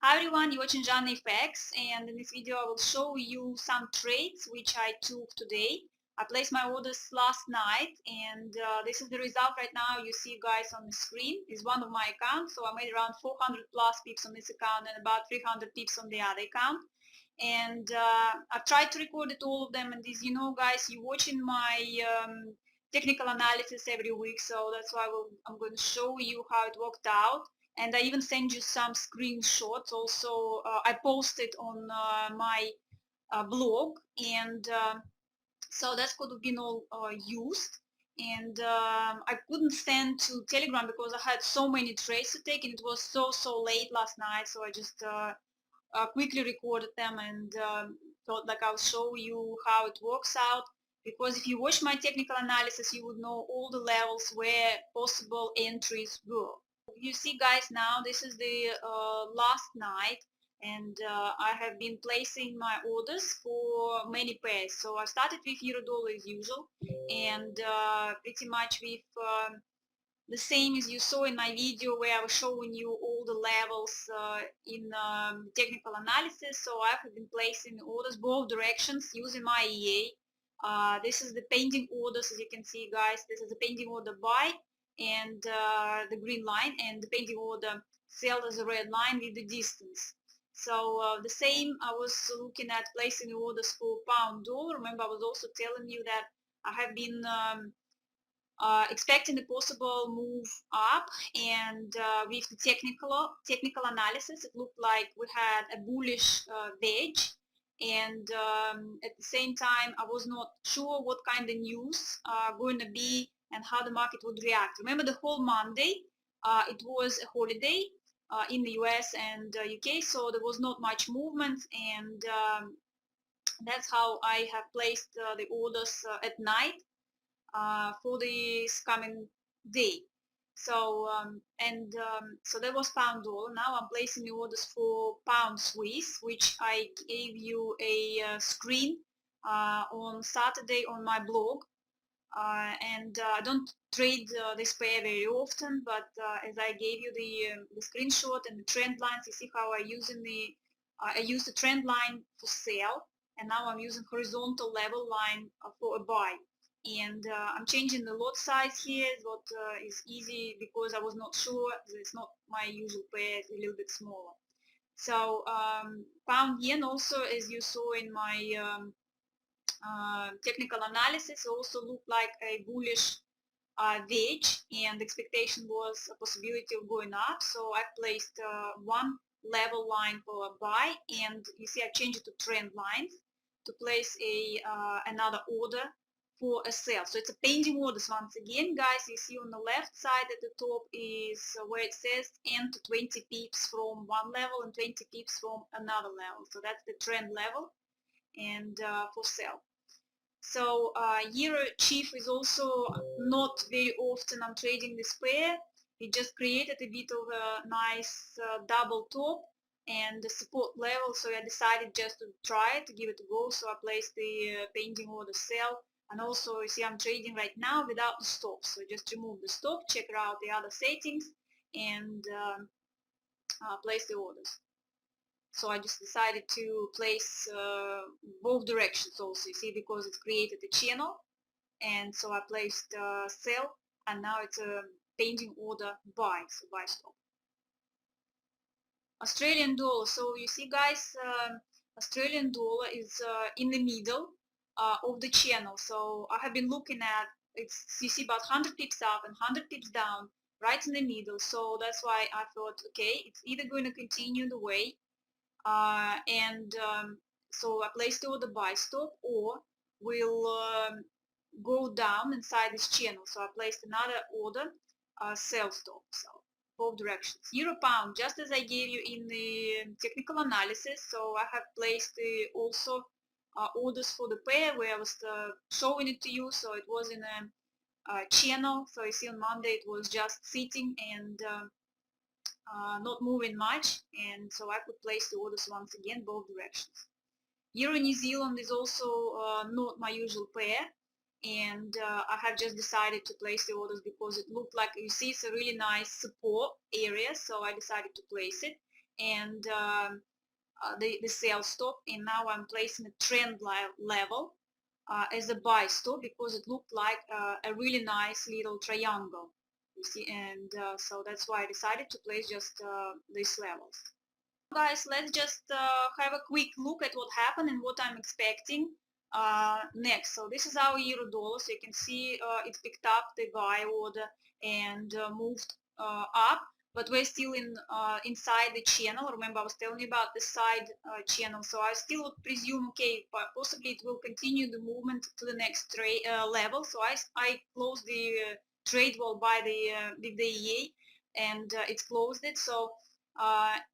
Hi everyone, you're watching Forex, and in this video I will show you some trades which I took today. I placed my orders last night, and this is the result right now. You see guys on the screen is one of my accounts, so I made around 400 plus pips on this account and about 300 pips on the other account. And I've tried to record it all of them, and as you know guys, you're watching my technical analysis every week, so that's why I'm going to show you how it worked out. And I even send you some screenshots. Also, I posted on my blog, and so that could have been all used. And I couldn't send to Telegram because I had so many trades to take, and it was so late last night. So I just quickly recorded them and thought like I'll show you how it works out. Because if you watch my technical analysis, you would know all the levels where possible entries were. You see guys, now this is the last night, and I have been placing my orders for many pairs. So I started with euro dollar as usual, and pretty much with the same as you saw in my video where I was showing you all the levels in technical analysis. So I have been placing orders both directions using my EA. This is the pending orders, as you can see guys. This is the pending order buy and the green line, and the pending order sell as a red line with the distance. So the same I was looking at placing orders for pound dollar. Remember, I was also telling you that I have been expecting a possible move up, and with the technical analysis, it looked like we had a bullish wedge, and at the same time I was not sure what kind of news going to be and how the market would react. Remember, the whole Monday it was a holiday in the US and UK, so there was not much movement, and that's how I have placed the orders at night for this coming day. So so that was pound dollar. Now I'm placing the orders for pound Swiss, which I gave you a screen on Saturday on my blog. And I don't trade this pair very often, but as I gave you the screenshot and the trend lines, you see how I use the trend line for sell, and now I'm using horizontal level line for a buy. And I'm changing the lot size here, what is easy because I was not sure. It's not my usual pair, it's a little bit smaller. So pound yen also, as you saw in my technical analysis, also looked like a bullish wedge, and the expectation was a possibility of going up. So I placed one level line for a buy, and you see I changed it to trend lines to place a another order for a sell. So it's a pending orders once again, guys. You see on the left side at the top is where it says end to 20 pips from one level and 20 pips from another level. So that's the trend level, and for sell. So Euro Chief is also not very often I'm trading this pair. It just created a bit of a nice double top and the support level, so I decided just to try it, to give it a go. So I placed the pending order sell, and also you see I'm trading right now without the stop. So just remove the stop, check out the other settings, and place the orders. So I just decided to place both directions also, you see, because it's created a channel. And so I placed sell, and now it's a pending order buy, so buy stop. Australian dollar. So you see guys, Australian dollar is in the middle of the channel. So I have been looking at, it's, you see, about 100 pips up and 100 pips down, right in the middle. So that's why I thought, okay, it's either going to continue the way, and so I placed the order buy stop, or will go down inside this channel. So I placed another order sell stop. So both directions. Euro pound, just as I gave you in the technical analysis. So I have placed also orders for the pair where I was showing it to you. So it was in a channel. So you see on Monday it was just sitting and not moving much, and so I could place the orders once again both directions. Euro New Zealand is also not my usual pair, and I have just decided to place the orders because it looked like, you see, it's a really nice support area, so I decided to place it. and the sell stop, and now I'm placing a trend level as a buy stop because it looked like a really nice little triangle, you see, and so that's why I decided to place just these levels. Guys, let's just have a quick look at what happened and what I'm expecting next. So this is our euro dollar. So you can see it picked up the buy order and moved up, but we're still inside the channel. Remember, I was telling you about the side channel. So I still would presume, okay, possibly it will continue the movement to the next level. So I closed the trade wall by the EA, and it's closed it. So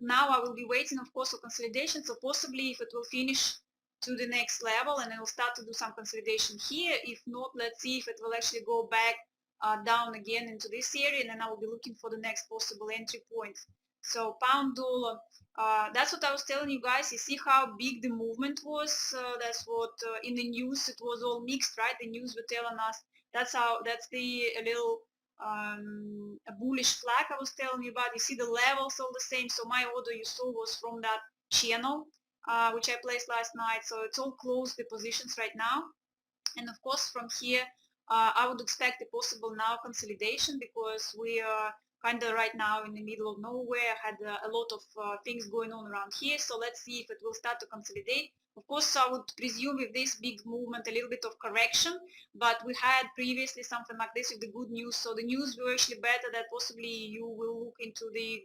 now I will be waiting, of course, for consolidation. So possibly if it will finish to the next level and it will start to do some consolidation here. If not, let's see if it will actually go back down again into this area, and then I will be looking for the next possible entry point. So pound dollar, that's what I was telling you guys. You see how big the movement was. That's what in the news it was all mixed, right? The news were telling us that's the a little a bullish flag I was telling you about. You see the levels all the same. So my order you saw was from that channel which I placed last night. So it's all closed the positions right now. And of course from here I would expect a possible now consolidation because we are kind of right now in the middle of nowhere, had a lot of things going on around here. So let's see if it will start to consolidate. Of course, I would presume with this big movement a little bit of correction, but we had previously something like this with the good news. So the news were actually better that possibly you will look into the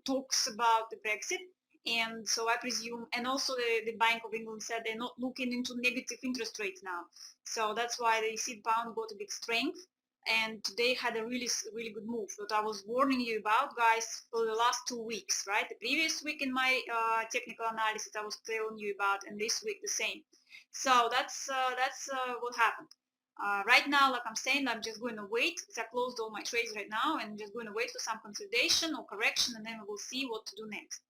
talks about the Brexit. And so I presume, and also the Bank of England said they're not looking into negative interest rates now. So that's why the seed pound got a big strength. And today had a really good move that I was warning you about, guys, for the last 2 weeks, right? The previous week in my technical analysis I was telling you about, and this week the same. So that's what happened. Right now, like I'm saying, I'm just going to wait. I closed all my trades right now and just going to wait for some consolidation or correction, and then we will see what to do next.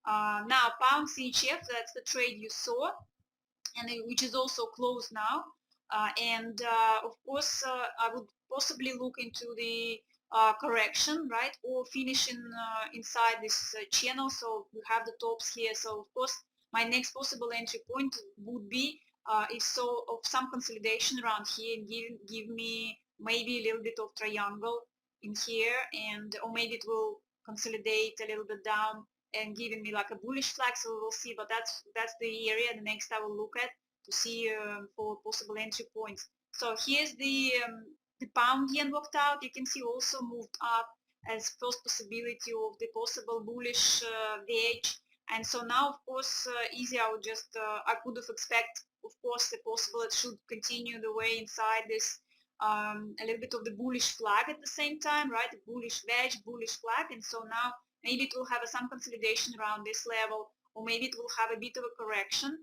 Now, pound CHF, that's the trade you saw, and which is also closed now. Of course, I would possibly look into the correction, right, or finishing inside this channel. So we have the tops here. So of course, my next possible entry point would be if so of some consolidation around here and give me maybe a little bit of triangle in here, and or maybe it will consolidate a little bit down and giving me like a bullish flag. So we'll see, but that's the area the next I will look at to see for possible entry points. So here's the pound yen worked out. You can see also moved up as first possibility of the possible bullish wedge. And so now, of course, easy. I would just I could have expect, of course, the possible it should continue the way inside this a little bit of the bullish flag at the same time, right? The bullish wedge, bullish flag, and so now maybe it will have some consolidation around this level, or maybe it will have a bit of a correction.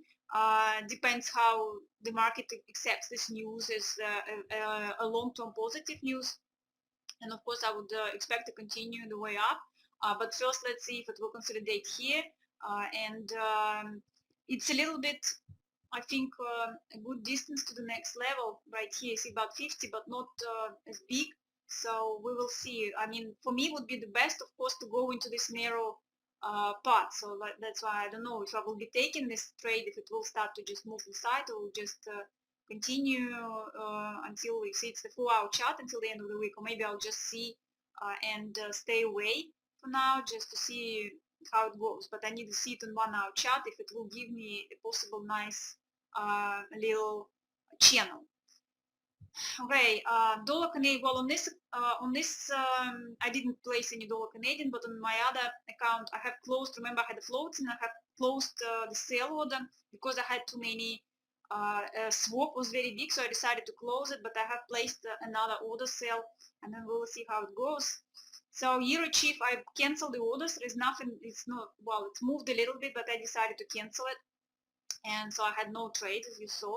Depends how the market accepts this news as a long-term positive news. And of course, I would expect to continue the way up. But first, let's see if it will consolidate here. It's a little bit, I think, a good distance to the next level right here. It's about 50, but not as big. So we will see. I mean, for me, it would be the best, of course, to go into this narrow part. So that's why I don't know if I will be taking this trade, if it will start to just move inside, or just continue until we see it's the 4-hour chart until the end of the week, or maybe I'll just see and stay away for now just to see how it goes. But I need to see it on 1-hour chart if it will give me a possible nice little channel. Okay, dollar Canadian. Well, on this I didn't place any dollar Canadian, but on my other account I have closed. Remember, I had a float and I have closed the sale order because I had too many. Swap was very big, so I decided to close it. But I have placed another order sale, and then we'll see how it goes. So Euro Chief, I canceled the orders. There is nothing. It's not, well, it's moved a little bit, but I decided to cancel it, and so I had no trade, as you saw.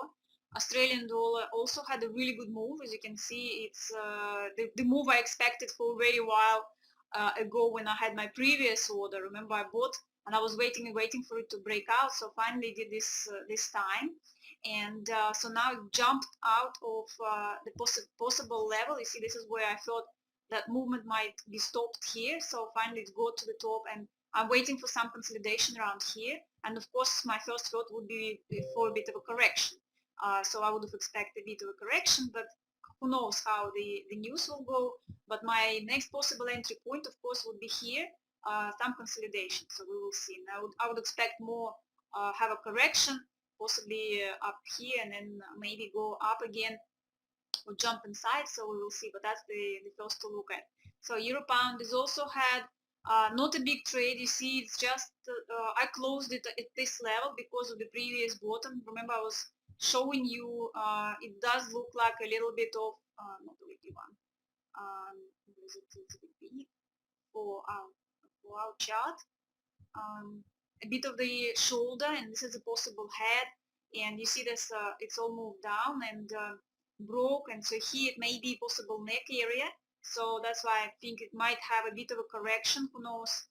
Australian dollar also had a really good move. As you can see, it's the move I expected for a very while ago when I had my previous order. Remember, I bought and I was waiting and waiting for it to break out. So finally did this this time, and so now it jumped out of the possible level. You see, this is where I thought that movement might be stopped here. So finally it got to the top, and I'm waiting for some consolidation around here. And of course, my first thought would be for a bit of a correction. So I would have expected a bit of a correction, but who knows how the news will go. But my next possible entry point, of course, would be here, some consolidation. So we will see. Now I would expect more, have a correction, possibly up here, and then maybe go up again or jump inside. So we will see. But that's the first to look at. So Euro Pound has also had not a big trade. You see, it's just I closed it at this level because of the previous bottom. Remember, I was showing you it does look like a little bit of not the weekly one. Is it big for our chart? A bit of the shoulder, and this is a possible head. And you see this, it's all moved down and broke, and so here it may be possible neck area. So that's why I think it might have a bit of a correction, who knows.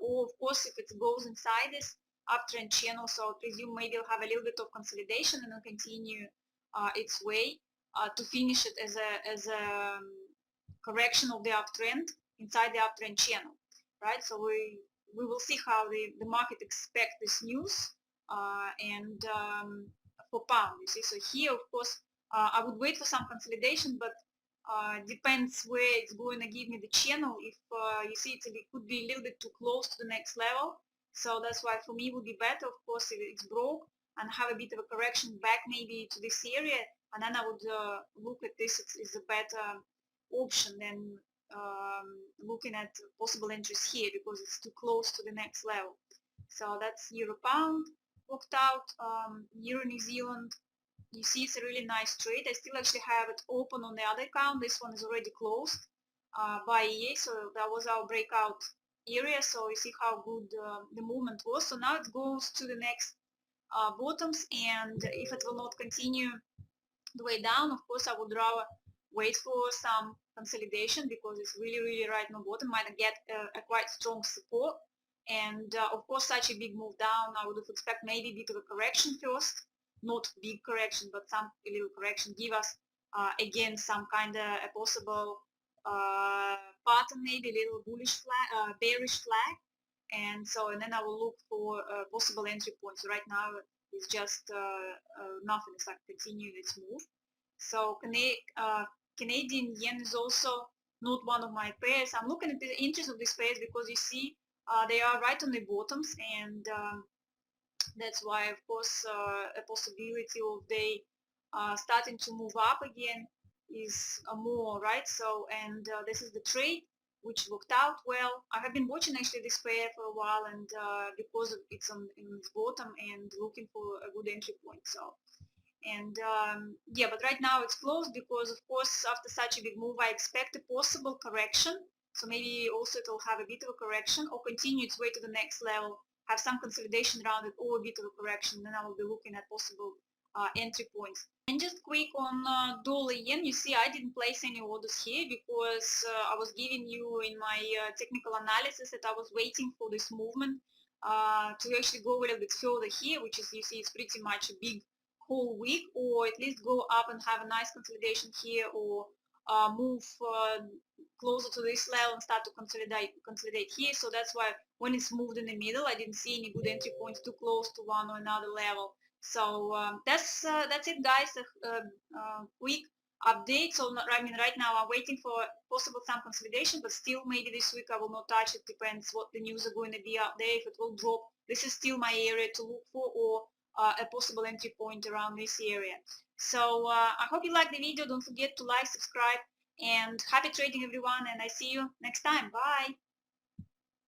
Or of course, if it goes inside this uptrend channel, so I presume maybe it'll have a little bit of consolidation and then continue its way to finish it as a correction of the uptrend inside the uptrend channel, right? So we will see how the market expect this news and for pound, you see. So here, of course, I would wait for some consolidation, but depends where it's going to give me the channel. If you see it could be a little bit too close to the next level, so that's why for me it would be better, of course, if it's broke and have a bit of a correction back maybe to this area, and then I would look at this is a better option than looking at possible entries here because it's too close to the next level. So that's Euro Pound worked out. Euro New Zealand, you see it's a really nice trade. I still actually have it open on the other account. This one is already closed by EA, so that was our breakout area. So you see how good the movement was. So now it goes to the next bottoms, and if it will not continue the way down, of course I would rather wait for some consolidation because it's really right no bottom, might get a quite strong support. And of course, such a big move down, I would have expect maybe a bit of a correction first, not big correction, but some a little correction, give us again some kind of a possible pattern, maybe a little bullish flag, bearish flag, and then I will look for possible entry points. Right now it's just nothing, it's like continue its move. So Canadian yen is also not one of my pairs. I'm looking at the interest of these pairs because you see they are right on the bottoms, and that's why, of course, a possibility of they starting to move up again is more, right? So, and this is the trade which worked out well. I have been watching actually this pair for a while, and because it's on in its bottom and looking for a good entry point. So, and yeah, but right now it's closed because, of course, after such a big move, I expect a possible correction. So maybe also it will have a bit of a correction or continue its way to the next level, have some consolidation around it or a bit of a correction. Then I will be looking at possible entry points. And just quick on dollar yen, you see I didn't place any orders here because I was giving you in my technical analysis that I was waiting for this movement to actually go a little bit further here, which is, you see, it's pretty much a big whole week, or at least go up and have a nice consolidation here, or move closer to this level and start to consolidate here. So that's why when it's moved in the middle, I didn't see any good entry points too close to one or another level. So that's it, guys. Quick update. So I mean, right now I'm waiting for possible some consolidation, but still maybe this week I will not touch it. Depends what the news are going to be out there. If it will drop, this is still my area to look for, or a possible entry point around this area. So I hope you liked the video. Don't forget to like, subscribe, and happy trading, everyone. And I see you next time. Bye.